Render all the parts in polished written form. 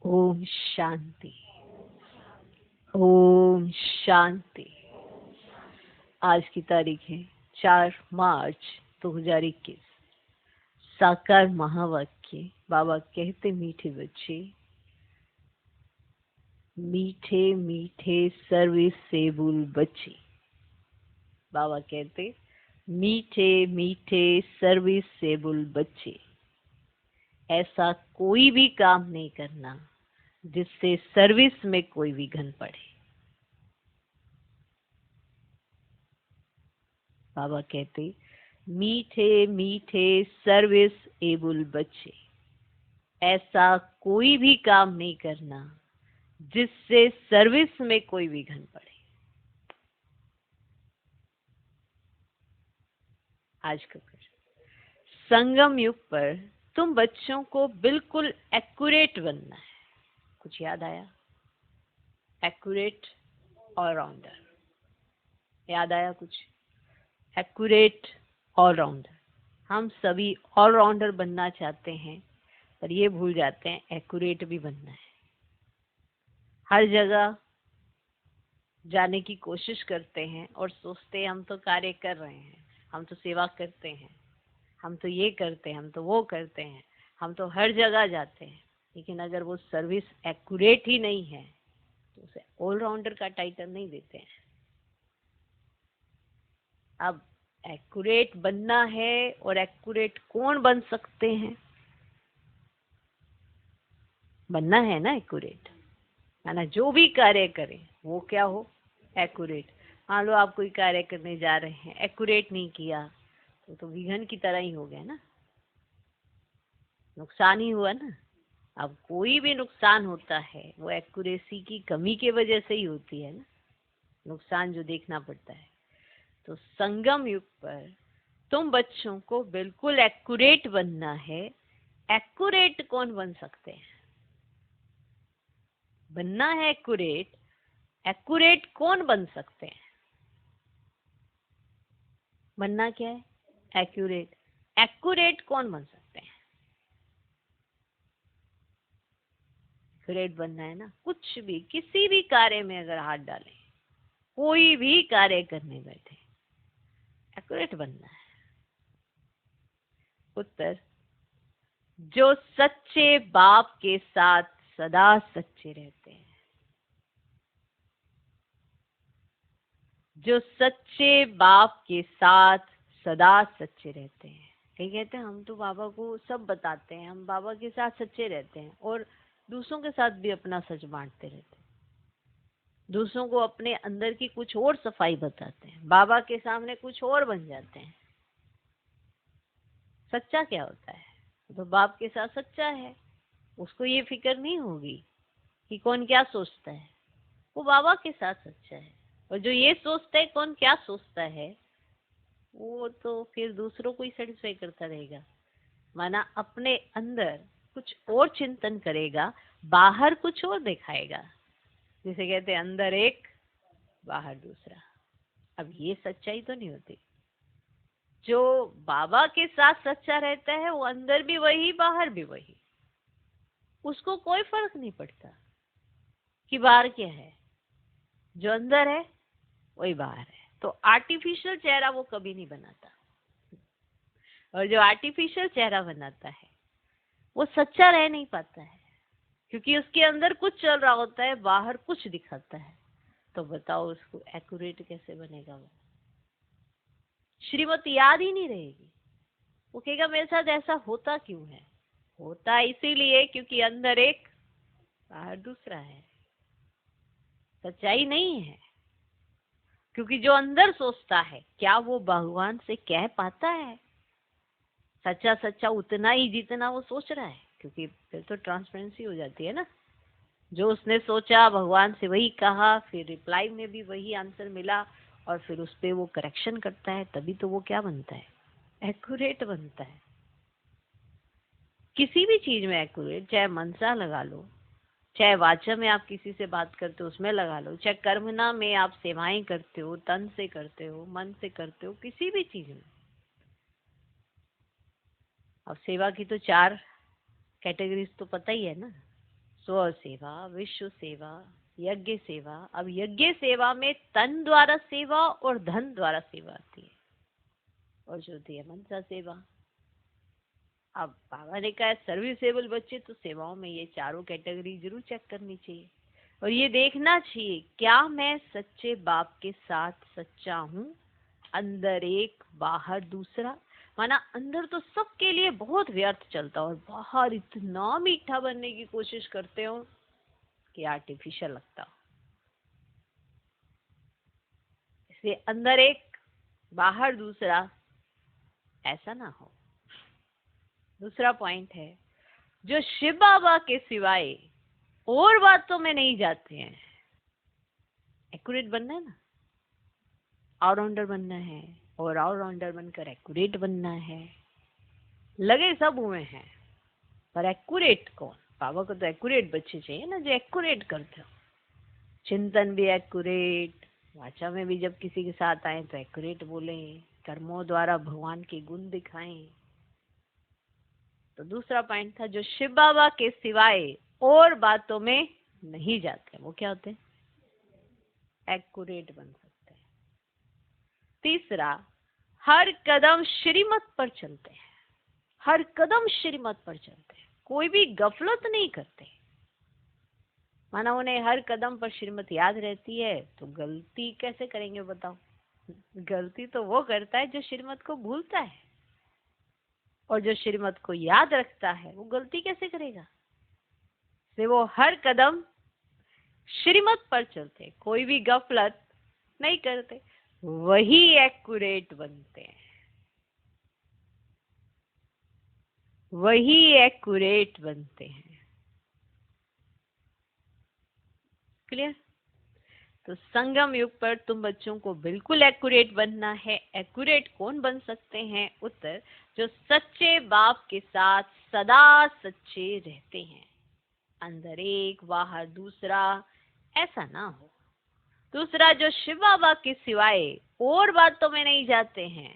ओम शांति। ओम शांति। आज की तारीख है 4 मार्च 2021। साकार महावाक्य। बाबा कहते मीठे बच्चे, मीठे मीठे सर्विस से भूल बच्चे। बाबा कहते मीठे मीठे सर्विस से भूल बच्चे, ऐसा कोई भी काम नहीं करना जिससे सर्विस में कोई विघ्न पड़े। बाबा कहते मीठे मीठे सर्विस एबल बच्चे, ऐसा कोई भी काम नहीं करना जिससे सर्विस में कोई विघ्न पड़े। आज का प्रश्न, संगम युग पर तुम बच्चों को बिल्कुल एक्यूरेट बनना है। कुछ याद आया? एक्यूरेट ऑलराउंडर याद आया? कुछ एक्यूरेट ऑलराउंडर। हम सभी ऑलराउंडर बनना चाहते हैं, पर ये भूल जाते हैं एक्यूरेट भी बनना है। हर जगह जाने की कोशिश करते हैं और सोचते हैं हम तो कार्य कर रहे हैं, हम तो सेवा करते हैं, हम तो ये करते हैं, हम तो वो करते हैं, हम तो हर जगह जाते हैं। लेकिन अगर वो सर्विस एक्यूरेट ही नहीं है तो उसे ऑलराउंडर का टाइटल नहीं देते हैं। अब एक्यूरेट बनना है, और एक्यूरेट कौन बन सकते हैं? बनना है ना एक्यूरेट, है ना? जो भी कार्य करें वो क्या हो? एक्यूरेट। मान लो आप कोई कार्य करने जा रहे हैं, एक्यूरेट नहीं किया तो विघ्न की तरह ही हो गया ना, नुकसान ही हुआ ना। अब कोई भी नुकसान होता है वो एक्यूरेसी की कमी की वजह से ही होती है ना, नुकसान जो देखना पड़ता है। तो संगम युग पर तुम बच्चों को बिल्कुल एक्यूरेट बनना है। एक्यूरेट कौन बन सकते हैं? बनना है एक्यूरेट। एक्यूरेट कौन बन सकते हैं? बनना क्या है? एक्यूरेट। एक्यूरेट कौन बन सकते हैं? एक्यूरेट बनना है ना, कुछ भी किसी भी कार्य में अगर हाथ डालें, कोई भी कार्य करने बैठे, एक्यूरेट बनना है। उत्तर, जो सच्चे बाप के साथ सदा सच्चे रहते हैं। जो सच्चे बाप के साथ सदा सच्चे रहते हैं। कई कहते हैं हम तो बाबा को सब बताते हैं, हम बाबा के साथ सच्चे रहते हैं, और दूसरों के साथ भी अपना सच बांटते रहते हैं। दूसरों को अपने अंदर की कुछ और सफाई बताते हैं, बाबा के सामने कुछ और बन जाते हैं। सच्चा क्या होता है? तो बाप के साथ सच्चा है, उसको ये फिक्र नहीं होगी कि कौन क्या सोचता है, वो बाबा के साथ सच्चा है। और जो ये सोचता है कौन क्या सोचता है, वो तो फिर दूसरों को ही सेटिस्फाई करता रहेगा, माना अपने अंदर कुछ और चिंतन करेगा, बाहर कुछ और दिखाएगा। जिसे कहते हैं अंदर एक बाहर दूसरा। अब ये सच्चाई तो नहीं होती। जो बाबा के साथ सच्चा रहता है वो अंदर भी वही बाहर भी वही, उसको कोई फर्क नहीं पड़ता कि बाहर क्या है। जो अंदर है वही बाहर है। तो आर्टिफिशियल चेहरा वो कभी नहीं बनाता, और जो आर्टिफिशियल चेहरा बनाता है वो सच्चा रह नहीं पाता है, क्योंकि उसके अंदर कुछ चल रहा होता है, बाहर कुछ दिखाता है। तो बताओ उसको एक्यूरेट कैसे बनेगा? वो श्रीमत याद ही नहीं रहेगी। वो कहेगा मेरे साथ ऐसा होता क्यों है? होता इसीलिए क्योंकि अंदर एक बाहर दूसरा है। सच्चाई नहीं है, क्योंकि जो अंदर सोचता है क्या वो भगवान से कह पाता है? सच्चा सच्चा उतना ही जितना वो सोच रहा है, क्योंकि फिर तो ट्रांसपेरेंसी हो जाती है ना। जो उसने सोचा भगवान से वही कहा, फिर रिप्लाई में भी वही आंसर मिला, और फिर उस पे वो करेक्शन करता है, तभी तो वो क्या बनता है? एक्यूरेट बनता है। किसी भी चीज में एक्यूरेट, चाहे मनसा लगा लो, चाहे वाचा में आप किसी से बात करते हो उसमें लगा लो, चाहे कर्मना में आप सेवाएं करते हो, तन से करते हो, मन से करते हो, किसी भी चीज में। अब सेवा की तो 4 कैटेगरीज तो पता ही है ना। स्व सेवा, विश्व सेवा, यज्ञ सेवा। अब यज्ञ सेवा में तन द्वारा सेवा और धन द्वारा सेवा आती है, और जो होती है मनसा सेवा। अब बाबा ने कहा सर्विसेबल बच्चे तो सेवाओं में ये चारों कैटेगरी जरूर चेक करनी चाहिए, और ये देखना चाहिए क्या मैं सच्चे बाप के साथ सच्चा हूँ, अंदर एक बाहर दूसरा। माना अंदर तो सबके लिए बहुत व्यर्थ चलता और बाहर इतना मीठा बनने की कोशिश करते हो कि आर्टिफिशियल लगता हो। इसलिए अंदर एक बाहर दूसरा ऐसा ना हो। दूसरा पॉइंट है, जो शिव बाबा के सिवाय और बातों में नहीं जाते हैं। एक्यूरेट बनना है ना, ऑलराउंडर बनना है, और ऑलराउंडर बनकर एक्यूरेट बनना है। लगे सब हुए हैं, पर एक्यूरेट कौन? बाबा को तो एक्यूरेट बच्चे चाहिए ना, जो एक्यूरेट करते हो। चिंतन भी एक्यूरेट, वाचा में भी जब किसी के साथ आए तो एक्यूरेट बोले, कर्मों द्वारा भगवान के गुण दिखाएं। तो दूसरा पॉइंट था, जो शिव बाबा के सिवाय और बातों में नहीं जाते, वो क्या होते हैं? एक्यूरेट बन सकते हैं। तीसरा, हर कदम श्रीमत पर चलते हैं, हर कदम श्रीमत पर चलते हैं, कोई भी गफलत नहीं करते। माना उन्हें हर कदम पर श्रीमत याद रहती है, तो गलती कैसे करेंगे बताओ? गलती तो वो करता है जो श्रीमत को भूलता है, और जो श्रीमत को याद रखता है वो गलती कैसे करेगा? से वो हर कदम श्रीमत पर चलते, कोई भी गफलत नहीं करते, वही एक्यूरेट बनते हैं, वही एक्यूरेट बनते हैं। क्लियर? तो संगम युग पर तुम बच्चों को बिल्कुल एक्यूरेट बनना है। एक्यूरेट कौन बन सकते हैं? उत्तर, जो सच्चे बाप के साथ सदा सच्चे रहते हैं, अंदर एक बाहर दूसरा, ऐसा ना हो। दूसरा, जो शिव बाबा के सिवाय और बातों में नहीं जाते हैं।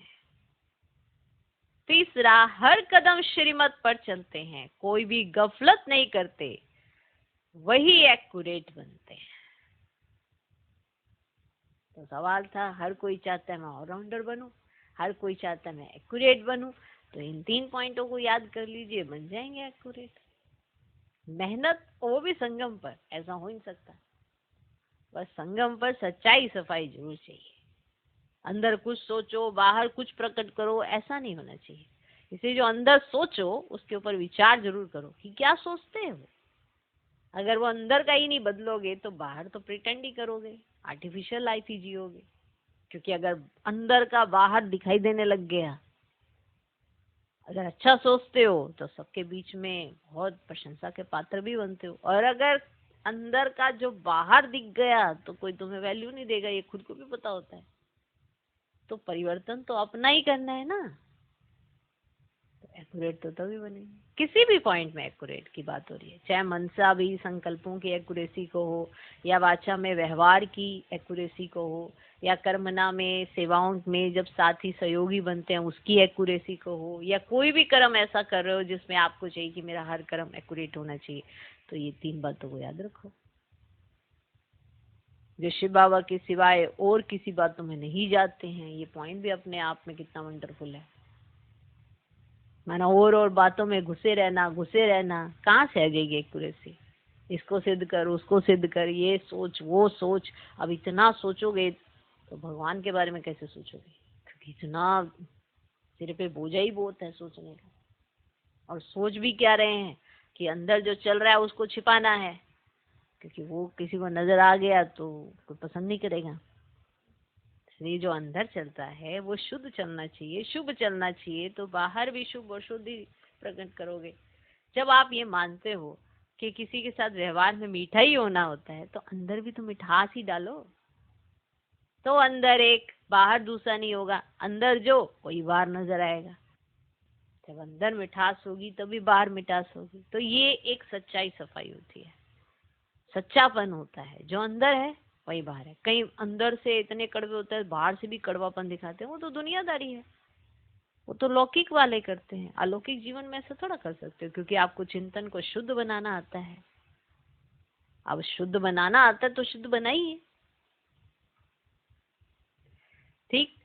तीसरा, हर कदम श्रीमत पर चलते हैं, कोई भी गफलत नहीं करते, वही एक्यूरेट बनते हैं। तो सवाल था, हर कोई चाहता है मैं ऑलराउंडर बनूं, हर कोई चाहता है मैं एक्यूरेट बनूं, तो इन 3 पॉइंटों को याद कर लीजिए, बन जाएंगे एक्यूरेट। मेहनत, वो भी संगम पर, ऐसा हो नहीं सकता। बस संगम पर सच्चाई सफाई जरूर चाहिए। अंदर कुछ सोचो बाहर कुछ प्रकट करो, ऐसा नहीं होना चाहिए। इसलिए जो अंदर सोचो उसके ऊपर विचार जरूर करो कि क्या सोचते हैं वो। अगर वो अंदर का ही नहीं बदलोगे तो बाहर तो प्रिटेंड ही करोगे, आर्टिफिशियल लाइफ ही जियोगे। क्योंकि अगर अंदर का बाहर दिखाई देने लग गया, अगर अच्छा सोचते हो तो सबके बीच में बहुत प्रशंसा के पात्र भी बनते हो, और अगर अंदर का जो बाहर दिख गया तो कोई तुम्हें वैल्यू नहीं देगा, ये खुद को भी पता होता है। तो परिवर्तन तो अपना ही करना है ना, तो एक्यूरेट तो तभी बनेंगे। किसी भी पॉइंट में एक्यूरेट की बात हो रही है, चाहे मनसा भी संकल्पों की एक्यूरेसी को हो, या वाचा में व्यवहार की एक्यूरेसी को हो, या कर्मना में सेवाओं में जब साथी सहयोगी बनते हैं उसकी एक्यूरेसी को हो, या कोई भी कर्म ऐसा कर रहे हो जिसमें आपको चाहिए कि मेरा हर कर्म एक्यूरेट होना चाहिए, तो ये 3 बातों को याद रखो। जो शिव बाबा के सिवाय और किसी बातों में नहीं जाते हैं, ये पॉइंट भी अपने आप में कितना वंडरफुल है। माना और बातों में घुसे रहना, कहाँ से आ जाएगी एक्यूरेसी? इसको सिद्ध कर, उसको सिद्ध कर, ये सोच वो सोच। अब इतना सोचोगे तो भगवान के बारे में कैसे सोचोगे? क्योंकि इतना सिर पे बोझा ही बहुत है सोचने का। और सोच भी क्या रहे हैं कि अंदर जो चल रहा है उसको छिपाना है, क्योंकि वो किसी को नजर आ गया तो कोई पसंद नहीं करेगा। इसलिए जो अंदर चलता है वो शुद्ध चलना चाहिए, शुभ चलना चाहिए, तो बाहर भी शुभ और शुद्ध ही प्रकट करोगे। जब आप ये मानते हो कि किसी के साथ व्यवहार में मीठा ही होना होता है, तो अंदर भी तो मिठास ही डालो, तो अंदर एक बाहर दूसरा नहीं होगा। अंदर जो वही बाहर नजर आएगा। जब अंदर मिठास होगी तभी बाहर मिठास होगी। तो ये एक सच्चाई सफाई होती है, सच्चापन होता है। जो अंदर है वही बाहर है। कहीं अंदर से इतने कड़वे होते हैं, बाहर से भी कड़वापन दिखाते हैं, वो तो दुनियादारी है, वो तो लौकिक वाले करते हैं। अलौकिक जीवन में ऐसा थोड़ा कर सकते हो, क्योंकि आपको चिंतन को शुद्ध बनाना आता है। अब शुद्ध बनाना आता है तो शुद्ध बनाइए। ठीक,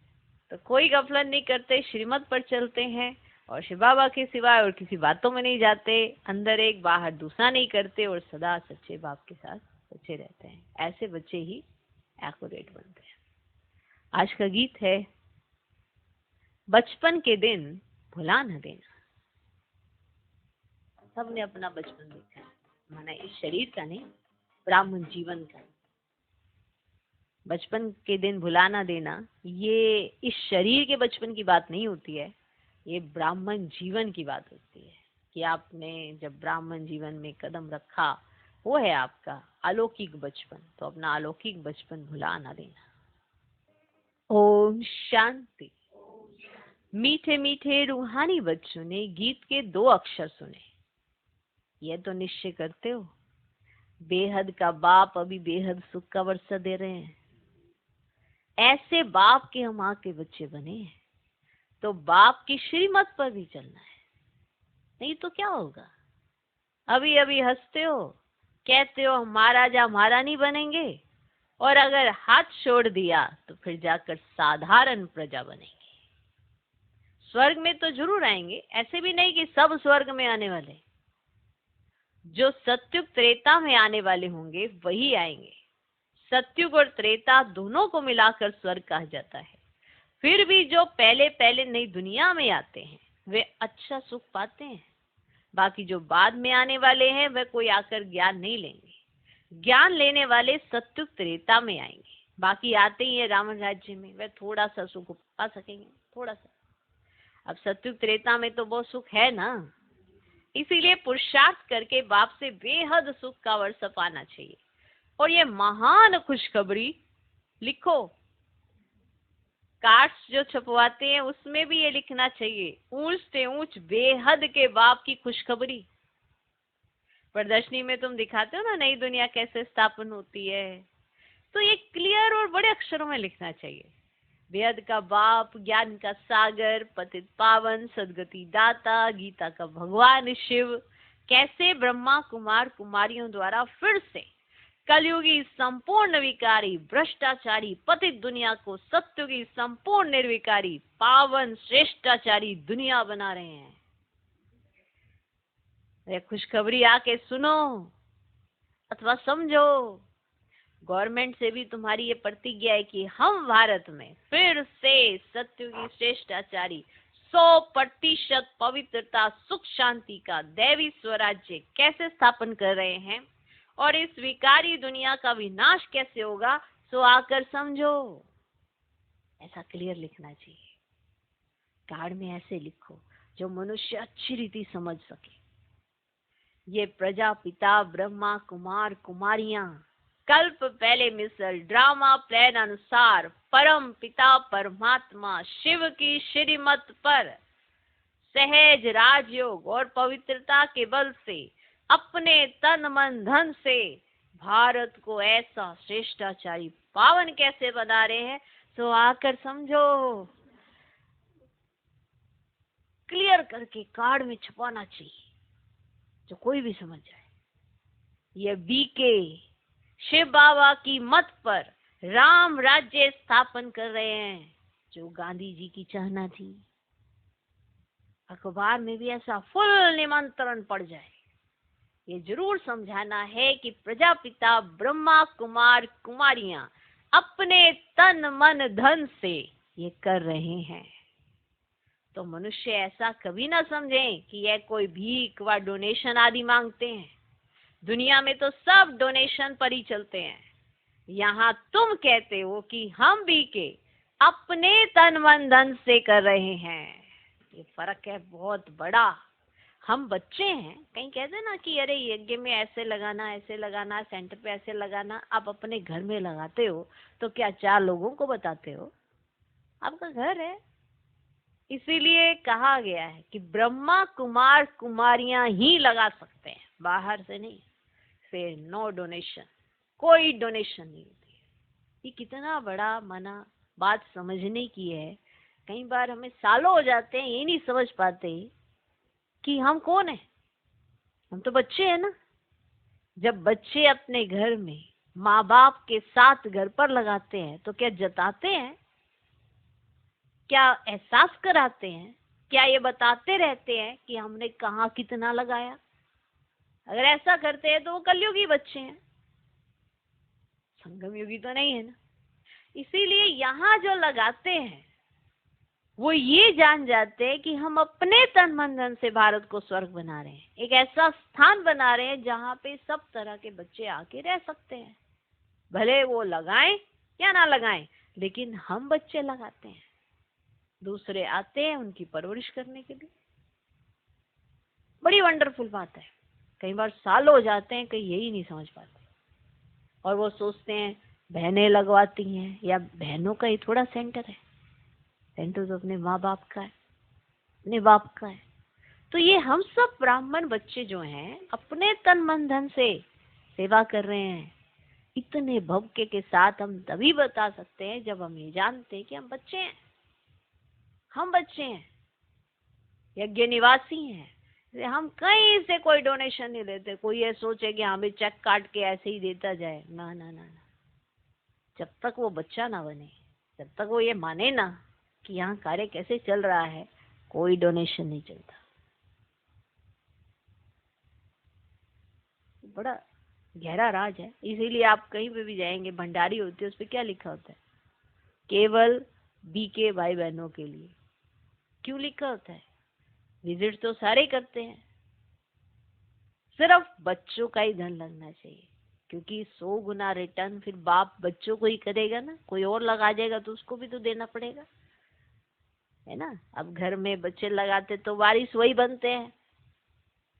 तो कोई गफलत नहीं करते, श्रीमत पर चलते हैं और शिव बाबा के सिवाय और किसी बातों में नहीं जाते, अंदर एक बाहर दूसरा नहीं करते और सदा सच्चे बाप के साथ सच्चे रहते हैं। ऐसे बच्चे ही एक्यूरेट बनते हैं। आज का गीत है बचपन के दिन भुला न देना। सबने अपना बचपन देखा है, माना इस शरीर का नहीं, ब्राह्मण जीवन का। बचपन के दिन भुला ना देना, ये इस शरीर के बचपन की बात नहीं होती है, ये ब्राह्मण जीवन की बात होती है कि आपने जब ब्राह्मण जीवन में कदम रखा, वो है आपका अलौकिक बचपन। तो अपना अलौकिक बचपन भुला ना देना। ओम शांति। मीठे मीठे रूहानी बच्चों ने गीत के 2 अक्षर सुने। यह तो निश्चय करते हो बेहद का बाप अभी बेहद सुख का वर्षा दे रहे हैं। ऐसे बाप के हम माँ के बच्चे बने हैं तो बाप की श्रीमत पर भी चलना है, नहीं तो क्या होगा। अभी अभी हंसते हो, कहते हो हम महाराजा महारानी बनेंगे, और अगर हाथ छोड़ दिया तो फिर जाकर साधारण प्रजा बनेंगे। स्वर्ग में तो जरूर आएंगे, ऐसे भी नहीं कि सब स्वर्ग में आने वाले। जो सत्युग त्रेता में आने वाले होंगे वही आएंगे। सत्युग और त्रेता दोनों को मिलाकर स्वर्ग कहा जाता है। फिर भी जो पहले पहले नई दुनिया में आते हैं वे अच्छा सुख पाते हैं। बाकी जो बाद में आने वाले हैं वह कोई आकर ज्ञान नहीं लेंगे। ज्ञान लेने वाले सत्युग त्रेता में आएंगे, बाकी आते ही है रावण राज्य में, वह थोड़ा सा सुख पा सकेंगे, थोड़ा सा। अब सत्युग त्रेता में तो बहुत सुख है ना, इसीलिए पुरुषार्थ करके बाप से बेहद सुख का वर्षा पाना चाहिए। और ये महान खुशखबरी लिखो, कार्ड्स जो छपवाते हैं उसमें भी ये लिखना चाहिए, ऊंच से ऊंच बेहद के बाप की खुशखबरी। प्रदर्शनी में तुम दिखाते हो ना नई दुनिया कैसे स्थापन होती है, तो ये क्लियर और बड़े अक्षरों में लिखना चाहिए। बेहद का बाप, ज्ञान का सागर, पतित पावन, सदगति दाता, गीता का भगवान शिव कैसे ब्रह्मा कुमार कुमारियों द्वारा फिर से कलयुगी संपूर्ण विकारी भ्रष्टाचारी पतित दुनिया को सत्युगी संपूर्ण निर्विकारी पावन श्रेष्ठाचारी दुनिया बना रहे हैं। ये खुशखबरी आके सुनो अथवा समझो। गवर्नमेंट से भी तुम्हारी ये प्रतिज्ञा है कि हम भारत में फिर से सत्युगी श्रेष्ठाचारी 100% पवित्रता सुख शांति का दैवी स्वराज्य कैसे स्थापन कर रहे हैं और इस विकारी दुनिया का विनाश कैसे होगा, सो आकर समझो। ऐसा क्लियर लिखना चाहिए। कार्ड में ऐसे लिखो जो मनुष्य अच्छी रीति समझ सके। ये प्रजापिता ब्रह्मा कुमार कुमारियां कल्प पहले मिसल ड्रामा प्लान अनुसार परम पिता परमात्मा शिव की श्रीमत पर सहज राजयोग और पवित्रता के बल से अपने तन मन धन से भारत को ऐसा श्रेष्ठाचारी पावन कैसे बना रहे हैं, तो आकर समझो। क्लियर करके कार्ड में छपाना चाहिए जो कोई भी समझ जाए। ये बीके शिव बाबा की मत पर राम राज्य स्थापन कर रहे हैं जो गांधी जी की चाहना थी। अखबार में भी ऐसा फुल निमंत्रण पड़ जाए। ये जरूर समझाना है कि प्रजापिता ब्रह्मा कुमार कुमारियां अपने तन मन धन से ये कर रहे हैं। तो मनुष्य ऐसा कभी ना समझें कि यह कोई भीख व डोनेशन आदि मांगते हैं। दुनिया में तो सब डोनेशन पर ही चलते हैं। यहाँ तुम कहते हो कि हम भी के अपने तन मन धन से कर रहे हैं। ये फर्क है बहुत बड़ा। हम बच्चे हैं, कहीं कहते ना कि अरे यज्ञ में ऐसे लगाना, सेंटर पे ऐसे लगाना। आप अपने घर में लगाते हो तो क्या 4 लोगों को बताते हो? आपका घर है। इसीलिए कहा गया है कि ब्रह्मा कुमार कुमारियां ही लगा सकते हैं, बाहर से नहीं। फिर नो डोनेशन, कोई डोनेशन नहीं होती है। ये कितना बड़ा माना बात समझने की है। कई बार हमें सालों हो जाते हैं ये नहीं समझ पाते कि हम कौन है। हम तो बच्चे हैं ना। जब बच्चे अपने घर में माँ बाप के साथ घर पर लगाते हैं तो क्या जताते हैं, क्या एहसास कराते हैं, क्या ये बताते रहते हैं कि हमने कहाँ कितना लगाया? अगर ऐसा करते हैं तो वो कलयुगी बच्चे हैं, संगम युगी तो नहीं है ना। इसीलिए यहाँ जो लगाते हैं वो ये जान जाते हैं कि हम अपने तन मन धन से भारत को स्वर्ग बना रहे हैं, एक ऐसा स्थान बना रहे हैं जहाँ पे सब तरह के बच्चे आके रह सकते हैं, भले वो लगाएं या ना लगाएं, लेकिन हम बच्चे लगाते हैं, दूसरे आते हैं उनकी परवरिश करने के लिए। बड़ी वंडरफुल बात है। कई बार साल हो जाते हैं, कई यही नहीं समझ पाते और वो सोचते हैं बहनें लगवाती हैं, या बहनों का ही थोड़ा सेंटर है, सेंटर तो अपने माँ बाप का है, अपने बाप का है। तो ये हम सब ब्राह्मण बच्चे जो हैं अपने तन मन धन से सेवा कर रहे हैं। इतने भव्य के साथ हम तभी बता सकते हैं जब हम ये जानते हैं कि हम बच्चे हैं, हम बच्चे हैं, यज्ञ निवासी हैं। हम कहीं से कोई डोनेशन नहीं लेते। कोई ये सोचे कि हमें चेक काट के ऐसे ही देता जाए, ना ना ना ना। जब तक वो बच्चा ना बने, जब तक वो ये माने ना कि यहाँ कार्य कैसे चल रहा है, कोई डोनेशन नहीं चलता। बड़ा गहरा राज है। इसीलिए आप कहीं पे भी जाएंगे, भंडारी होती है, उस पर क्या लिखा होता है? केवल बीके भाई बहनों के लिए। क्यों लिखा होता है? विजिट तो सारे करते हैं, सिर्फ बच्चों का ही धन लगना चाहिए, क्योंकि 100 गुना रिटर्न फिर बाप बच्चों को ही करेगा ना। कोई और लगा जाएगा तो उसको भी तो देना पड़ेगा, है ना। अब घर में बच्चे लगाते तो वारिस वही बनते हैं,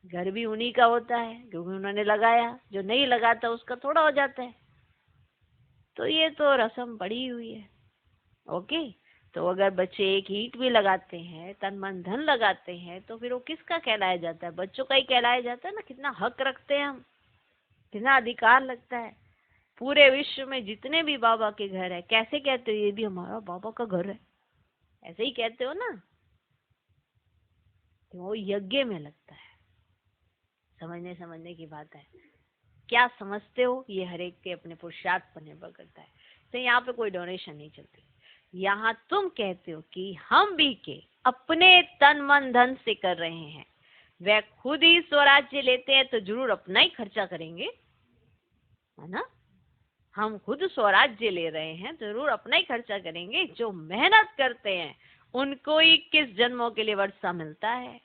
घर भी उन्हीं का होता है क्योंकि उन्होंने लगाया। जो नहीं लगाता उसका थोड़ा हो जाता है। तो ये तो रस्म पड़ी हुई है। ओके, तो अगर बच्चे एक ईंट भी लगाते हैं, तन मन धन लगाते हैं, तो फिर वो किसका कहलाया जाता है? बच्चों का ही कहलाया जाता है ना। कितना हक रखते हैं हम, कितना अधिकार लगता है। पूरे विश्व में जितने भी बाबा के घर है, कैसे कहते हो? ये भी हमारा बाबा का घर है, ऐसे ही कहते हो ना। तो वो यज्ञ में लगता है। समझने की बात है। क्या समझते हो ये हर एक के अपने पुरुषार्थ पर निर्भर करता है। तो यहाँ पे कोई डोनेशन नहीं चलती। यहाँ तुम कहते हो कि हम भी के अपने तन मन धन से कर रहे हैं, वह खुद ही स्वराज्य लेते हैं तो जरूर अपना ही खर्चा करेंगे, है ना। हम खुद स्वराज्य ले रहे हैं, जरूर अपना ही खर्चा करेंगे। जो मेहनत करते हैं उनको 21 जन्मों के लिए वर्षा मिलता है।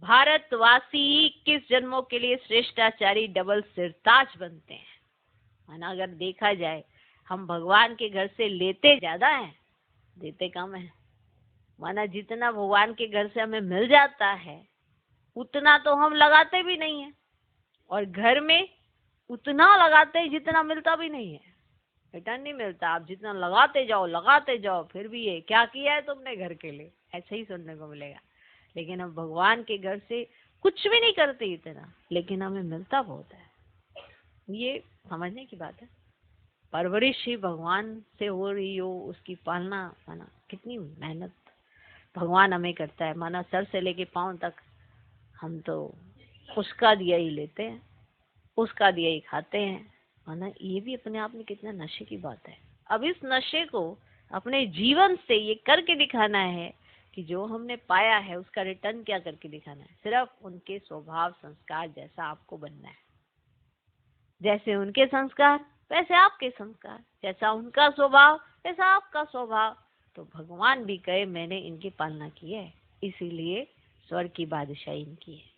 भारतवासी 21 जन्मों के लिए श्रेष्ठाचारी डबल सिरताज बनते हैं, है ना। अगर देखा जाए, हम भगवान के घर से लेते ज्यादा हैं, देते कम है। माना जितना भगवान के घर से हमें मिल जाता है उतना तो हम लगाते भी नहीं है, और घर में उतना लगाते हैं जितना मिलता भी नहीं है। रिटर्न नहीं मिलता। आप जितना लगाते जाओ, फिर भी ये क्या किया है तुमने घर के लिए, ऐसे ही सुनने को मिलेगा। लेकिन हम भगवान के घर से कुछ भी नहीं करते इतना, लेकिन हमें मिलता बहुत है। ये समझने की बात है। परवरिश ही भगवान से हो रही हो, उसकी पालना, माना कितनी मेहनत भगवान हमें करता है। माना सर से लेके पांव तक हम तो उसका दिया ही लेते हैं, उसका दिया ही खाते हैं, माना ये भी अपने आप में कितना नशे की बात है। अब इस नशे को अपने जीवन से ये करके दिखाना है कि जो हमने पाया है उसका रिटर्न क्या करके दिखाना है। सिर्फ उनके स्वभाव संस्कार जैसा आपको बनना है। जैसे उनके संस्कार वैसे आपके संस्कार, जैसा उनका स्वभाव वैसा आपका स्वभाव। तो भगवान भी कहे मैंने इनकी पालना की है, इसीलिए स्वर्ग की बादशाही इनकी है।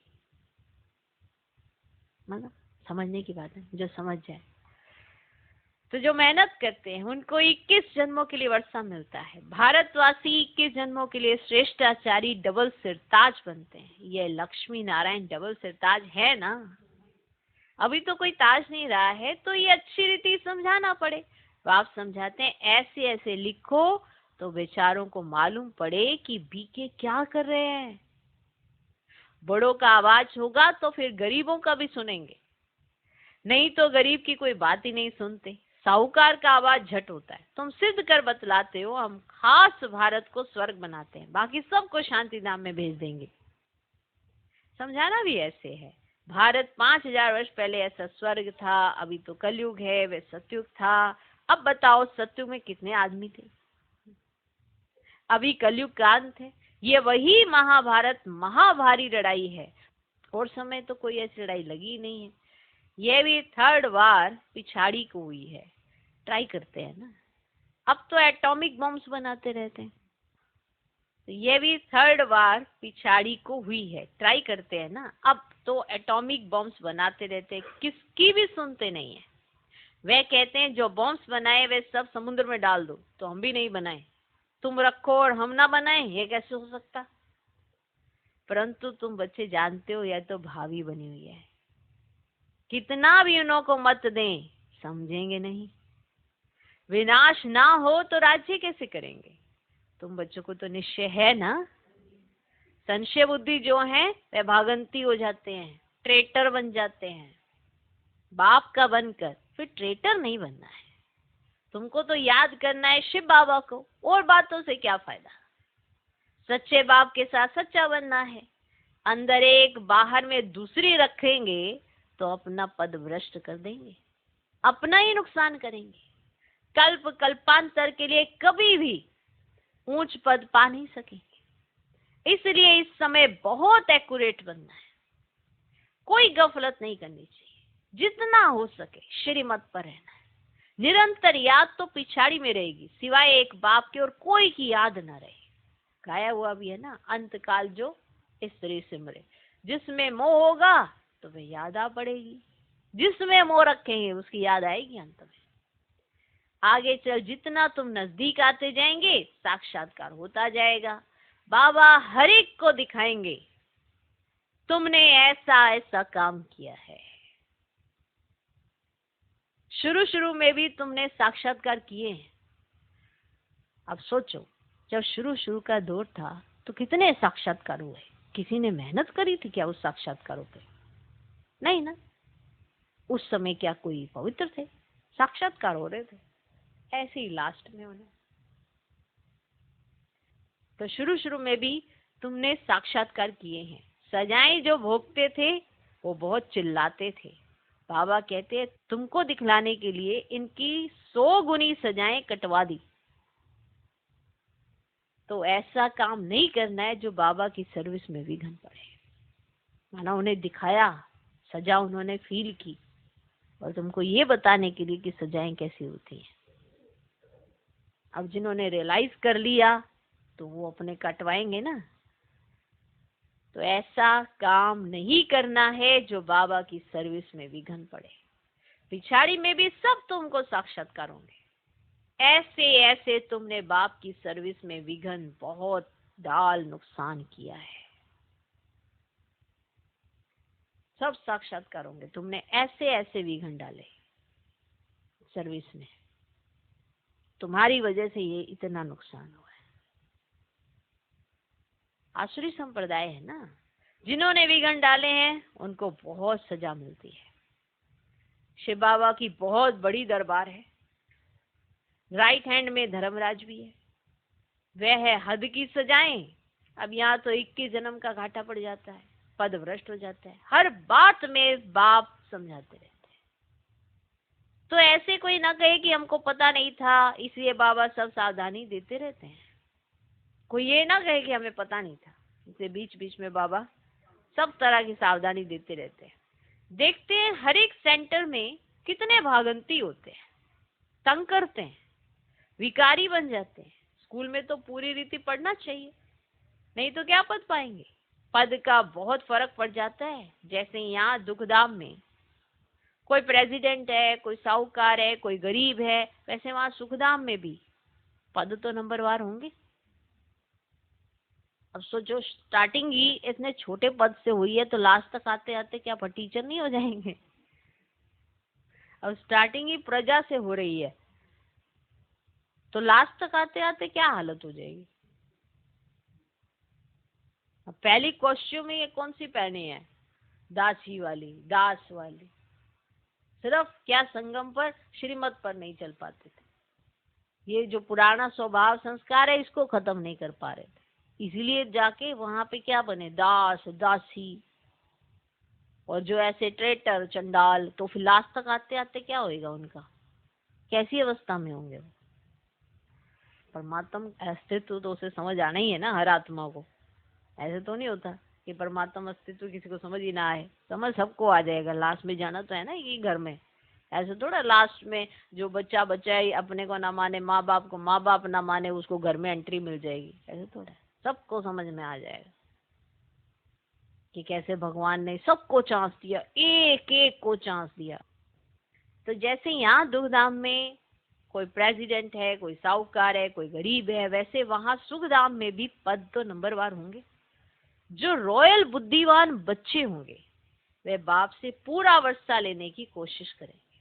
मतलब समझने की बात है, जो समझ जाए। तो जो मेहनत करते हैं उनको 21 जन्मों के लिए वर्षा मिलता है। भारतवासी 21 जन्मों के लिए श्रेष्ठाचारी डबल सिरताज बनते हैं। ये लक्ष्मी नारायण डबल सिरताज है ना। अभी तो कोई ताज नहीं रहा है, तो ये अच्छी रीति समझाना पड़े। तो आप समझाते हैं ऐसे ऐसे लिखो तो बेचारों को मालूम पड़े कि बीके क्या कर रहे हैं। बड़ों का आवाज होगा तो फिर गरीबों का भी सुनेंगे, नहीं तो गरीब की कोई बात ही नहीं सुनते। साहूकार का आवाज झट होता है। तुम सिद्ध कर बतलाते हो हम खास भारत को स्वर्ग बनाते हैं, बाकी सबको शांति धाम में भेज देंगे। समझाना भी ऐसे है। भारत 5000 वर्ष पहले ऐसा स्वर्ग था, अभी तो कलयुग है, वे सतयुग था। अब बताओ सतयुग में कितने आदमी थे, अभी कलयुग का अंत है। ये वही महाभारत महाभारी लड़ाई है, और समय तो कोई ऐसी लड़ाई लगी ही नहीं है। ये भी 3rd वार पिछाड़ी को हुई है। ट्राई करते हैं ना, अब तो एटॉमिक बॉम्ब्स बनाते रहते हैं, तो ये भी 3rd वार पिछाड़ी को हुई है। ट्राई करते हैं ना, अब तो एटॉमिक बॉम्ब्स बनाते रहते हैं, किसकी भी सुनते नहीं है। वे कहते हैं जो बॉम्ब्स बनाए वे सब समुद्र में डाल दो, तो हम भी नहीं बनाए, तुम रखो और हम ना बनाए, ये कैसे हो सकता। परंतु तुम बच्चे जानते हो यह तो भावी बनी हुई है, कितना भी उनको मत दें समझेंगे नहीं। विनाश ना हो तो राज्य कैसे करेंगे। तुम बच्चों को तो निश्चय है ना, संशय बुद्धि जो है वे भागंती हो जाते हैं, ट्रेटर बन जाते हैं। बाप का बनकर फिर ट्रेटर नहीं बनना है, तुमको तो याद करना है शिव बाबा को, और बातों से क्या फायदा। सच्चे बाप के साथ सच्चा बनना है। अंदर एक बाहर में दूसरी रखेंगे तो अपना पद भ्रष्ट कर देंगे, अपना ही नुकसान करेंगे। कल्प कल्पांतर के लिए कभी भी ऊंच पद पा नहीं सकेंगे। इसलिए इस समय बहुत एक्यूरेट बनना है, कोई गफलत नहीं करनी चाहिए, जितना हो सके श्रीमत पर रहना है। निरंतर याद तो पिछाड़ी में रहेगी, सिवाय एक बाप के और कोई की याद न रहे। गाया हुआ भी है ना, अंत काल जो स्त्री सिमरे, जिसमें मोह होगा तो वह याद आ पड़ेगी, जिसमें मोह रखेंगे उसकी याद आएगी अंत में। आगे चल जितना तुम नजदीक आते जाएंगे साक्षात्कार होता जाएगा। बाबा हर एक को दिखाएंगे तुमने ऐसा ऐसा काम किया है। शुरू शुरू में भी तुमने साक्षात्कार किए हैं। अब सोचो, जब शुरू शुरू का दौर था तो कितने साक्षात्कार हुए, किसी ने मेहनत करी थी क्या उस साक्षात्कारों पे? नहीं ना। उस समय क्या कोई पवित्र थे? साक्षात्कार हो रहे थे, ऐसे ही लास्ट में उन्हें। तो शुरू शुरू में भी तुमने साक्षात्कार किए हैं। सजाएं जो भोगते थे वो बहुत चिल्लाते थे। बाबा कहते हैं तुमको दिखलाने के लिए इनकी 100 गुनी सजाएं कटवा दी। तो ऐसा काम नहीं करना है जो बाबा की सर्विस में विघ्न पड़े। माना उन्हें दिखाया, सजा उन्होंने फील की, और तुमको ये बताने के लिए कि सजाएं कैसी होती हैं। अब जिन्होंने रियलाइज कर लिया तो वो अपने कटवाएंगे ना। तो ऐसा काम नहीं करना है जो बाबा की सर्विस में विघ्न पड़े। पिछाड़ी में भी सब तुमको साक्षात्कार होंगे। ऐसे ऐसे तुमने बाप की सर्विस में विघ्न बहुत डाल नुकसान किया है, सब साक्षात्कार होंगे। तुमने ऐसे ऐसे विघ्न डाले सर्विस में, तुम्हारी वजह से ये इतना नुकसान हुआ है। आसुरी संप्रदाय है ना, जिन्होंने विघ्न डाले हैं उनको बहुत सजा मिलती है। शिव बाबा की बहुत बड़ी दरबार है, राइट हैंड में धर्मराज भी है, वह है हद की सजाएं। अब यहाँ तो 21 जन्म का घाटा पड़ जाता है, पद भ्रष्ट हो जाता है, हर बात में बाप समझाते रहते हैं। तो ऐसे कोई ना कहे कि हमको पता नहीं था इसलिए बाबा सब सावधानी देते रहते हैं। कोई ये ना कहे कि हमें पता नहीं था, इसलिए बीच बीच में बाबा सब तरह की सावधानी देते रहते हैं। देखते हैं हर एक सेंटर में कितने भागंती होते हैं, तंग करते हैं, विकारी बन जाते हैं। स्कूल में तो पूरी रीति पढ़ना चाहिए, नहीं तो क्या पद पाएंगे। पद का बहुत फर्क पड़ जाता है। जैसे यहाँ दुखधाम में कोई प्रेसिडेंट है, कोई साहूकार है, कोई गरीब है, वैसे वहां सुखधाम में भी पद तो नंबरवार होंगे। अब सोचो, स्टार्टिंग ही इतने छोटे पद से हुई है तो लास्ट तक आते आते क्या टीचर नहीं हो जाएंगे। अब स्टार्टिंग ही प्रजा से हो रही है तो लास्ट तक आते आते क्या हालत हो जाएगी। अब पहली कॉस्ट्यूम ये कौन सी पहनी है? दासी वाली, दास वाली। सिर्फ क्या संगम पर, श्रीमत पर नहीं चल पाते थे। ये जो पुराना स्वभाव संस्कार है इसको खत्म नहीं कर पा रहे थे, इसीलिए जाके वहां पे क्या बने, दास दासी। और जो ऐसे ट्रेटर चंडाल, तो फिर लास्ट तक आते आते क्या होएगा उनका, कैसी अवस्था में होंगे वो। परमात्मा अस्तित्व तो उसे समझ आना ही है ना हर आत्मा को। ऐसे तो नहीं होता कि परमात्मा अस्तित्व किसी को समझ ही ना आए। समझ सबको आ जाएगा, लास्ट में जाना तो है ना कि घर में। ऐसे थोड़ा लास्ट में जो बच्चा ही अपने को ना माने, माँ बाप को माँ बाप ना माने, उसको घर में एंट्री मिल जाएगी। ऐसे थोड़ा, सबको समझ में आ जाएगा कि कैसे भगवान ने सबको चांस दिया, एक एक को चांस दिया। तो जैसे यहाँ दुखधाम में कोई प्रेसिडेंट है, कोई साहूकार है, कोई गरीब है, वैसे वहां सुखधाम में भी पद तो नंबरवार होंगे। जो रॉयल बुद्धिवान बच्चे होंगे वे बाप से पूरा वर्षा लेने की कोशिश करेंगे।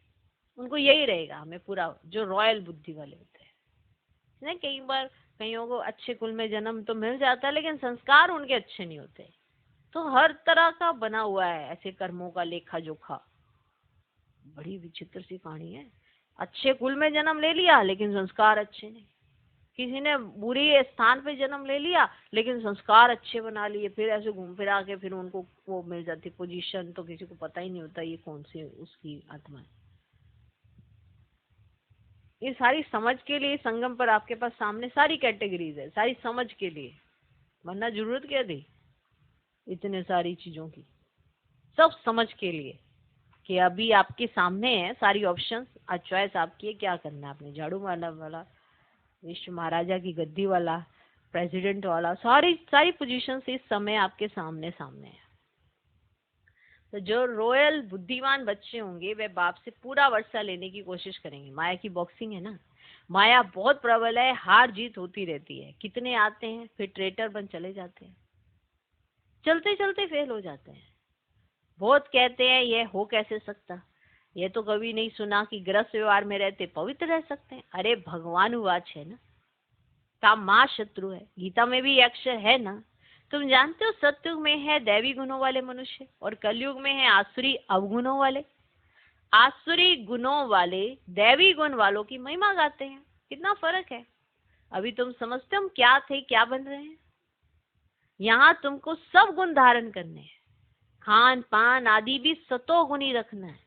उनको यही रहेगा, हमें पूरा, जो रॉयल बुद्धि वाले होते हैं ना। कई बार कईयों को अच्छे कुल में जन्म तो मिल जाता है, लेकिन संस्कार उनके अच्छे नहीं होते। तो हर तरह का बना हुआ है ऐसे कर्मों का लेखा जोखा। बड़ी विचित्र सी कहानी है। अच्छे कुल में जन्म ले लिया लेकिन संस्कार अच्छे नहीं। किसी ने बुरी स्थान पे जन्म ले लिया लेकिन संस्कार अच्छे बना लिए, फिर ऐसे घूम फिरा के फिर उनको वो मिल जाती पोजीशन, तो किसी को पता ही नहीं होता ये कौन सी उसकी आत्मा है। ये सारी समझ के लिए संगम पर आपके पास सामने सारी कैटेगरीज है, सारी समझ के लिए, वरना जरूरत क्या थी इतने सारी चीजों की। सब समझ के लिए कि अभी आपके सामने है सारी ऑप्शंस, आज चॉइस आपकी है, क्या करना है आपने। झाड़ू मारना वाला, विश्व महाराजा की गद्दी वाला, प्रेसिडेंट वाला, सारी सारी पोजीशन इस समय आपके सामने सामने है। तो जो रॉयल बुद्धिमान बच्चे होंगे वे बाप से पूरा वर्षा लेने की कोशिश करेंगे। माया की बॉक्सिंग है ना, माया बहुत प्रबल है, हार जीत होती रहती है। कितने आते हैं फिर ट्रेटर बन चले जाते हैं, चलते चलते फेल हो जाते हैं। बहुत कहते हैं ये हो कैसे सकता, ये तो कभी नहीं सुना कि गृहस्थ व्यवहार में रहते पवित्र रह सकते हैं। अरे भगवान वाच है ना, काम मां शत्रु है। गीता में भी यक्ष है ना। तुम जानते हो सतयुग में है दैवी गुणों वाले मनुष्य और कलयुग में है आसुरी अवगुणों वाले। आसुरी गुणों वाले दैवी गुण वालों की महिमा गाते हैं। कितना फर्क है। अभी तुम समझते हो हम क्या थे क्या बन रहे हैं। यहाँ तुमको सब गुण धारण करने हैं, खान पान आदि भी सतोगुणी रखना है।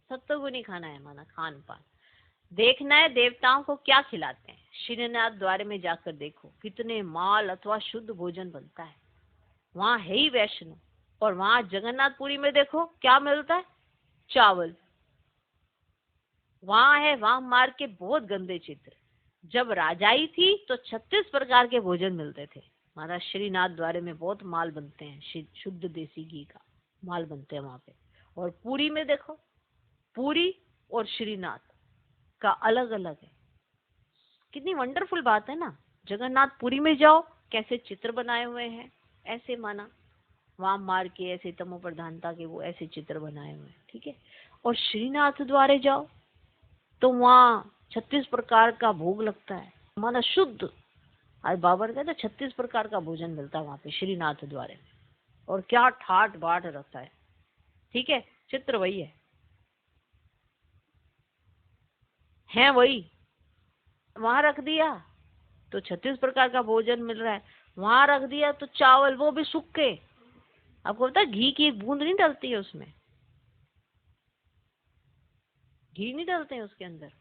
सतोगुणी खाना है, माना खान पान। देखना है देवताओं को क्या खिलाते हैं। श्रीनाथ द्वार में जाकर देखो कितने माल अथवा शुद्ध भोजन बनता है। वहां है ही वैष्णव। और वहां जगन्नाथपुरी में देखो क्या मिलता है, चावल। वहां है वहां मार के बहुत गंदे चित्र। जब राजाई थी तो 36 प्रकार के भोजन मिलते थे। महाराज श्रीनाथ द्वारे में बहुत माल बनते हैं, शुद्ध देसी घी का माल बनते हैं वहां पे। और पुरी में देखो, पुरी और श्रीनाथ का अलग अलग है। कितनी वंडरफुल बात है ना। जगन्नाथपुरी में जाओ कैसे चित्र बनाए हुए हैं, ऐसे माना वहां मार के ऐसे तमो प्रधानता के वो ऐसे चित्र बनाए हुए हैं, ठीक है। और श्रीनाथ द्वारे जाओ तो वहां 36 प्रकार का भोग लगता है, माना शुद्ध। आज बाबर कहते 36 प्रकार का भोजन मिलता है वहां पे श्रीनाथ द्वारे में। और क्या ठाट बाट रखता है, ठीक है। चित्र वही है वही। वहां रख दिया तो 36 प्रकार का भोजन मिल रहा है। वहां रख दिया तो चावल, वो भी सूखे। आपको पता है घी की एक बूंद नहीं डलती है उसमें, घी नहीं डालते हैं उसके अंदर।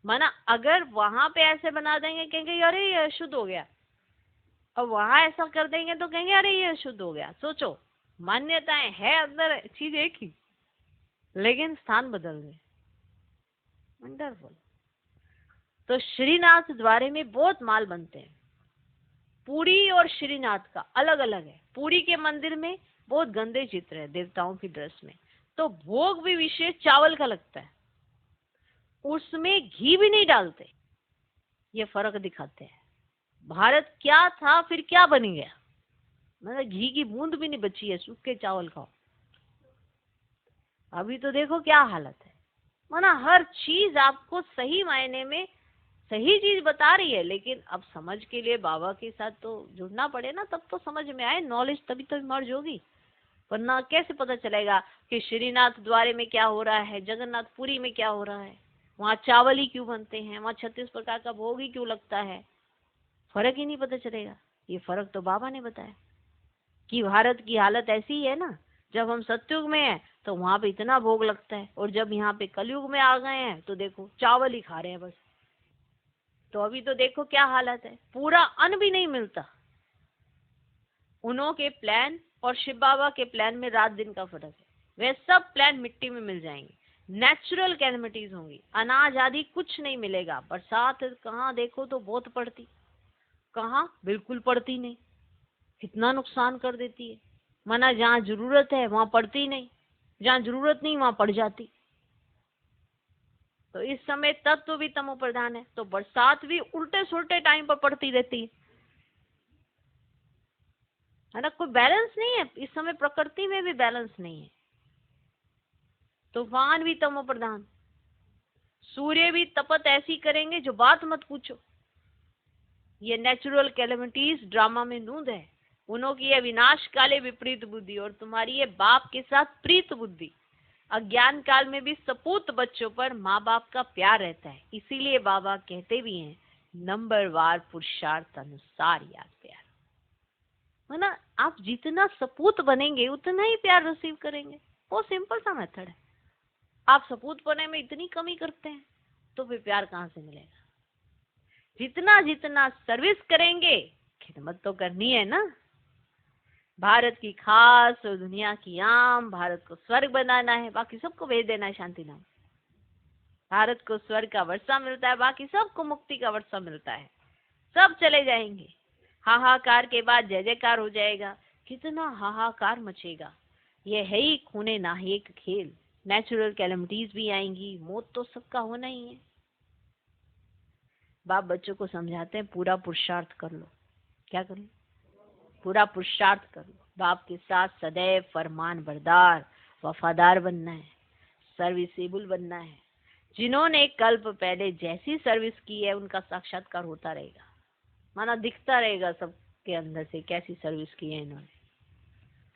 माना अगर वहां पे ऐसे बना देंगे कहेंगे अरे ये अशुद्ध हो गया, और वहां ऐसा कर देंगे तो कहेंगे अरे ये अशुद्ध हो गया। सोचो, मान्यताएं है अंदर चीज एक ही, लेकिन स्थान बदल गए। वंडरफुल। तो श्रीनाथ द्वारे में बहुत माल बनते हैं। पुरी और श्रीनाथ का अलग अलग है। पुरी के मंदिर में बहुत गंदे चित्र है देवताओं की ड्रेस में, तो भोग भी विशेष चावल का लगता है, उसमें घी भी नहीं डालते। ये फर्क दिखाते हैं। भारत क्या था फिर क्या बन गया, मतलब घी की बूंद भी नहीं बची है, सूखे चावल खाओ। अभी तो देखो क्या हालत है। माना हर चीज आपको सही मायने में सही चीज बता रही है, लेकिन अब समझ के लिए बाबा के साथ तो जुड़ना पड़े ना, तब तो समझ में आए। नॉलेज तभी तो इमर्ज होगी, वरना कैसे पता चलेगा कि श्रीनाथ द्वारे में क्या हो रहा है, जगन्नाथपुरी में क्या हो रहा है, वहाँ चावल ही क्यों बनते हैं, वहाँ 36 प्रकार का भोग ही क्यों लगता है। फर्क ही नहीं पता चलेगा। ये फर्क तो बाबा ने बताया कि भारत की हालत ऐसी ही है ना, जब हम सतयुग में हैं तो वहां पे इतना भोग लगता है, और जब यहाँ पे कलयुग में आ गए हैं तो देखो चावल ही खा रहे हैं बस। तो अभी तो देखो क्या हालत है, पूरा अन्न भी नहीं मिलता। उन्हों के प्लान और शिव बाबा के प्लान में रात दिन का फर्क है। वे सब प्लान मिट्टी में मिल जाएंगे, नेचुरल कैलमिटीज होंगी, अनाज आदि कुछ नहीं मिलेगा। बरसात कहाँ देखो तो बहुत पड़ती, कहाँ बिल्कुल पड़ती नहीं, कितना नुकसान कर देती है। माना जहाँ जरूरत है वहां पड़ती नहीं, जहाँ जरूरत नहीं वहां पड़ जाती। तो इस समय तत्व भी तमो प्रधान है, तो बरसात भी उल्टे सुलटे टाइम पर पड़ती रहती है ना। कोई बैलेंस नहीं है इस समय, प्रकृति में भी बैलेंस नहीं है। तूफान भी तमो प्रधान, सूर्य भी तपत ऐसी करेंगे जो बात मत पूछो। ये नेचुरल कैलेमिटीज ड्रामा में नूंद है। उन्हों की ये विनाश काले विपरीत बुद्धि, और तुम्हारी ये बाप के साथ प्रीत बुद्धि। अज्ञान काल में भी सपूत बच्चों पर माँ बाप का प्यार रहता है। इसीलिए बाबा कहते भी हैं, नंबरवार पुरुषार्थ अनुसार याद प्यार, है ना। आप जितना सपूत बनेंगे उतना ही प्यार रिसीव करेंगे। वो सिंपल सा मेथड है। आप सपूत बने में इतनी कमी करते हैं तो फिर प्यार कहाँ से मिलेगा। जितना जितना सर्विस करेंगे, खिदमत तो करनी है ना। भारत की खास और दुनिया की आम, भारत को स्वर्ग बनाना है, बाकी सबको भेज देना है शांति नाम। भारत को स्वर्ग का वर्षा मिलता है, बाकी सबको मुक्ति का वर्षा मिलता है। सब चले जाएंगे, हाहाकार के बाद जय जयकार हो जाएगा। कितना हाहाकार मचेगा। ये है ही खूने नाहिक खेल। नेचुरल कैलमिटीज भी आएंगी, मौत तो सबका होना ही है। बाप बच्चों को समझाते हैं, पूरा पुरुषार्थ कर लो। क्या कर लो? पूरा पुरुषार्थ कर लो। बाप के साथ सदैव फरमान बरदार वफादार बनना है, सर्विसेबल बनना है। जिन्होंने कल्प पहले जैसी सर्विस की है उनका साक्षात्कार होता रहेगा। माना दिखता रहेगा सबके अंदर से कैसी सर्विस की है इन्होंने।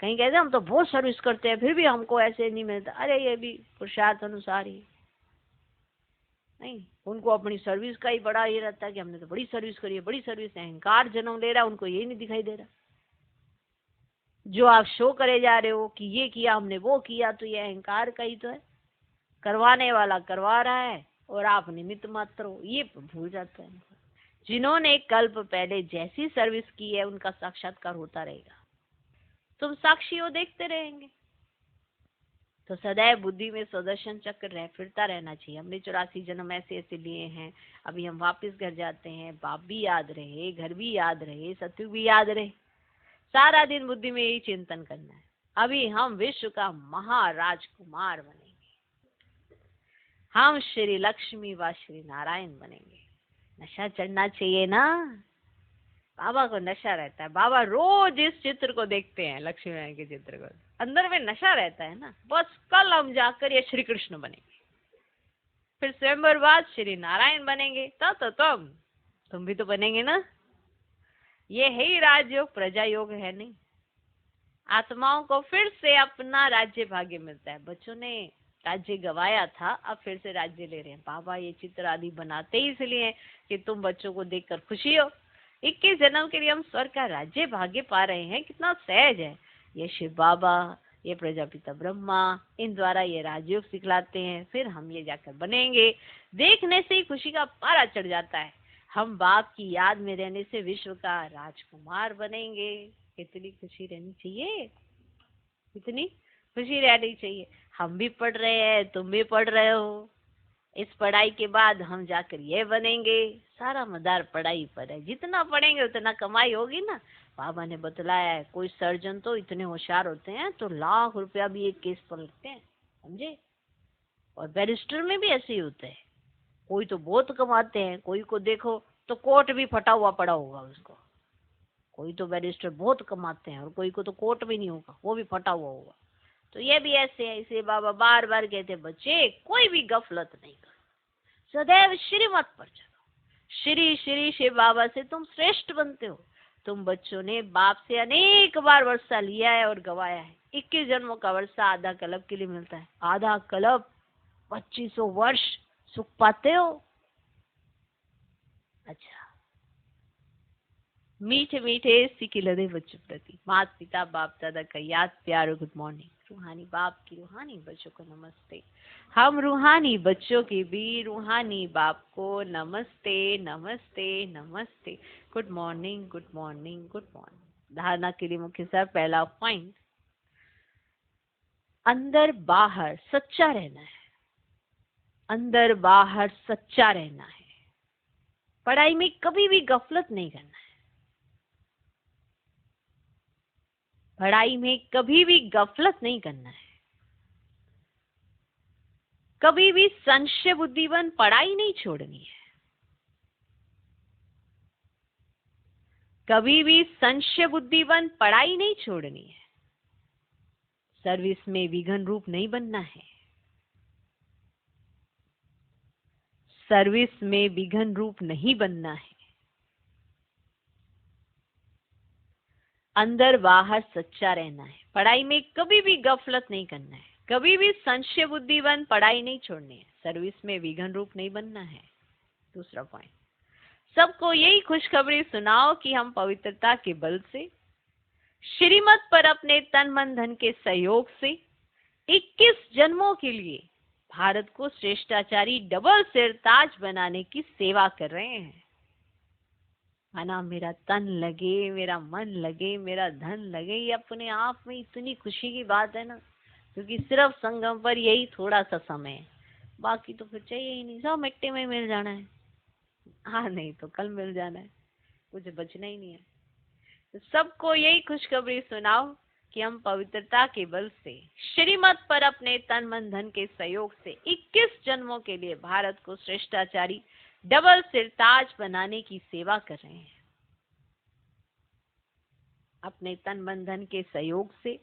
कहीं कहते हम तो बहुत सर्विस करते हैं फिर भी हमको ऐसे नहीं मिलता। अरे ये भी पुरुषार्थ अनुसार ही नहीं। उनको अपनी सर्विस का ही बड़ा ये रहता है कि हमने तो बड़ी सर्विस करी है, बड़ी सर्विस है। अहंकार जन्म ले रहा है, उनको ये नहीं दिखाई दे रहा। जो आप शो करे जा रहे हो कि ये किया हमने, वो किया, तो ये अहंकार का ही तो है। करवाने वाला करवा रहा है और आप निमित्त मात्र हो, ये भूल जाते हैं। जिन्होंने कल्प पहले जैसी सर्विस की है उनका साक्षात्कार होता रहेगा। तुम साक्षी हो, देखते रहेंगे। तो सदैव बुद्धि में सुदर्शन चक्र फिरता रहना चाहिए। हमने 84 जन्म ऐसे ऐसे लिए हैं, अभी हम वापस घर जाते हैं। बाप भी याद रहे, घर भी याद रहे, सत्युग भी याद रहे। सारा दिन बुद्धि में यही चिंतन करना है। अभी हम विश्व का महाराजकुमार बनेंगे, हम श्री लक्ष्मी व श्री नारायण बनेंगे। नशा चढ़ना चाहिए ना। बाबा को नशा रहता है। बाबा रोज इस चित्र को देखते हैं, लक्ष्मी नारायण के चित्र को, अंदर में नशा रहता है ना। बस कल हम जाकर ये श्री कृष्ण बनेंगे, फिर स्वयंवर बाद श्री नारायण बनेंगे। तब तो तुम भी तो बनेंगे ना। ये है ही राजयोग, प्रजा योग है नहीं। आत्माओं को फिर से अपना राज्य भाग्य मिलता है। बच्चों ने राज्य गवाया था, अब फिर से राज्य ले रहे हैं। बाबा ये चित्र आदि बनाते ही इसलिए कि तुम बच्चों को देखकर खुशी हो। 21 जन्म के लिए हम स्वर्ग का राज्य भाग्य पा रहे हैं, कितना सहज है। ये शिव बाबा, ये प्रजापिता ब्रह्मा, इन द्वारा ये राजयोग सिखलाते हैं। फिर हम ये जाकर बनेंगे। देखने से ही खुशी का पारा चढ़ जाता है। हम बाप की याद में रहने से विश्व का राजकुमार बनेंगे। कितनी खुशी रहनी चाहिए, कितनी खुशी रहनी चाहिए। हम भी पढ़ रहे हैं, तुम भी पढ़ रहे हो। इस पढ़ाई के बाद हम जाकर ये बनेंगे। सारा मदार पढ़ाई पर है। जितना पढ़ेंगे उतना कमाई होगी ना। बाबा ने बतलाया है, कोई सर्जन तो इतने होशियार होते हैं तो लाख रुपया भी एक केस पर लगते हैं, समझे। और बैरिस्टर में भी ऐसे ही होते हैं। कोई तो बहुत कमाते हैं, कोई को देखो तो कोट भी फटा हुआ पड़ा होगा उसको। कोई तो बैरिस्टर बहुत कमाते हैं और कोई को तो कोट भी नहीं होगा, वो भी फटा हुआ होगा। तो ये भी ऐसे है। इसे बाबा बार बार कहते, बच्चे कोई भी गफलत नहीं करो, सदैव श्रीमत पर चलो। श्री श्री शिव बाबा से तुम श्रेष्ठ बनते हो। तुम बच्चों ने बाप से अनेक बार वर्षा लिया है और गवाया है। 21 जन्मों का वर्षा आधा कल्प के लिए मिलता है। आधा कल्प 2500 वर्ष सुख पाते हो। अच्छा, मीठे मीठे सिकिलदे बच्चों प्रति माता पिता बाप दादा का याद प्यार गुड मॉर्निंग। रूहानी बाप की रूहानी बच्चों को नमस्ते। हम रूहानी बच्चों की भी रूहानी बाप को नमस्ते नमस्ते नमस्ते। Good morning good morning good morning. धारणा के लिए मुख्य सार पहला पॉइंट, अंदर बाहर सच्चा रहना है। अंदर बाहर सच्चा रहना है। पढ़ाई में कभी भी गफलत नहीं करना है। पढ़ाई में कभी भी गफलत नहीं करना है। कभी भी संशय बुद्धिवन पढ़ाई नहीं छोड़नी है। कभी भी संशय बुद्धिवन पढ़ाई नहीं छोड़नी है। सर्विस में विघन रूप नहीं बनना है। सर्विस में विघन रूप नहीं बनना है। अंदर बाहर सच्चा रहना है। पढ़ाई में कभी भी गफलत नहीं करना है। कभी भी संशय बुद्धिवन पढ़ाई नहीं छोड़नी है। सर्विस में विघन रूप नहीं बनना है। दूसरा पॉइंट, सबको यही खुशखबरी सुनाओ कि हम पवित्रता के बल से श्रीमत पर अपने तन मन धन के सहयोग से 21 जन्मों के लिए भारत को श्रेष्ठाचारी डबल सिर ताज बनाने की सेवा कर रहे हैं। माना मेरा तन लगे, मेरा मन लगे, मेरा धन लगे, ये अपने आप में इतनी खुशी की बात है ना, क्योंकि सिर्फ संगम पर यही थोड़ा सा समय है, बाकी तो फिर चाहिए ही नहीं, सब मिट्टी में मिल जाना है। हाँ नहीं तो कल मिल जाना है, कुछ बचना ही नहीं है। तो सबको यही खुशखबरी सुनाओ कि हम पवित्रता के बल से श्रीमत पर अपने तन मन धन के सहयोग से 21 जन्मों के लिए भारत को श्रेष्ठाचारी डबल सिर ताज बनाने की सेवा कर रहे हैं। अपने तन मन धन के सहयोग से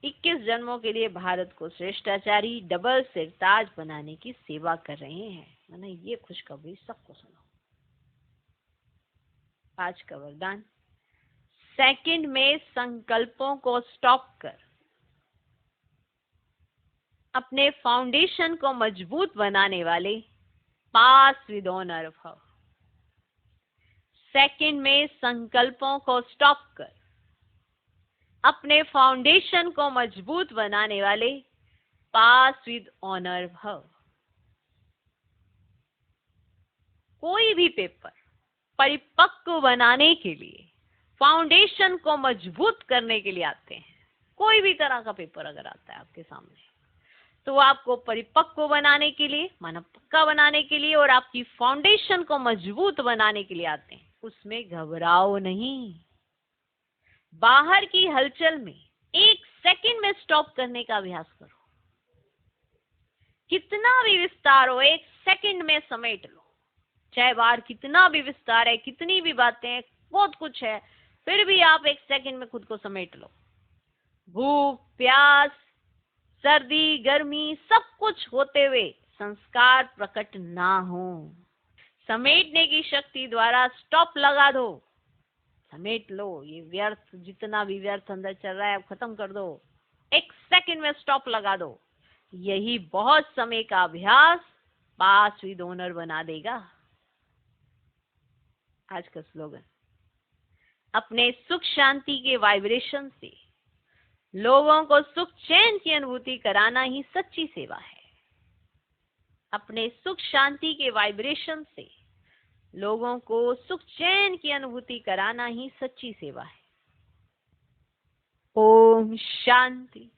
21 जन्मों के लिए भारत को श्रेष्ठाचारी डबल सिर ताज बनाने की सेवा कर रहे हैं। मैंने ये खुशखबरी सबको सुनाओ। आज का वरदान, सेकंड में संकल्पों को स्टॉप कर अपने फाउंडेशन को मजबूत बनाने वाले पास विद ऑनर भव। सेकंड में संकल्पों को स्टॉप कर अपने फाउंडेशन को मजबूत बनाने वाले पास विद ऑनर भव। कोई भी पेपर परिपक्व बनाने के लिए, फाउंडेशन को मजबूत करने के लिए आते हैं। कोई भी तरह का पेपर अगर आता है आपके सामने, तो आपको परिपक्व बनाने के लिए, माना पक्का बनाने के लिए और आपकी फाउंडेशन को मजबूत बनाने के लिए आते हैं। उसमें घबराओ नहीं। बाहर की हलचल में 1 सेकंड में स्टॉप करने का अभ्यास करो। कितना भी विस्तार हो 1 सेकंड में समेट लो। चाहे बाहर कितना भी विस्तार है, कितनी भी बातें हैं, बहुत कुछ है, फिर भी आप 1 सेकंड में खुद को समेट लो। भूख प्यास सर्दी गर्मी सब कुछ होते हुए संस्कार प्रकट ना हो। समेटने की शक्ति द्वारा स्टॉप लगा दो। समेट लो। ये व्यर्थ, जितना भी व्यर्थ अंदर चल रहा है अब खत्म कर दो। 1 सेकंड में स्टॉप लगा दो। यही बहुत समय का अभ्यास पास विद ओनर बना देगा। आज का स्लोगन, अपने सुख शांति के वाइब्रेशन से लोगों को सुख चैन की अनुभूति कराना ही सच्ची सेवा है। अपने सुख शांति के वाइब्रेशन से लोगों को सुख चैन की अनुभूति कराना ही सच्ची सेवा है। ओम शांति।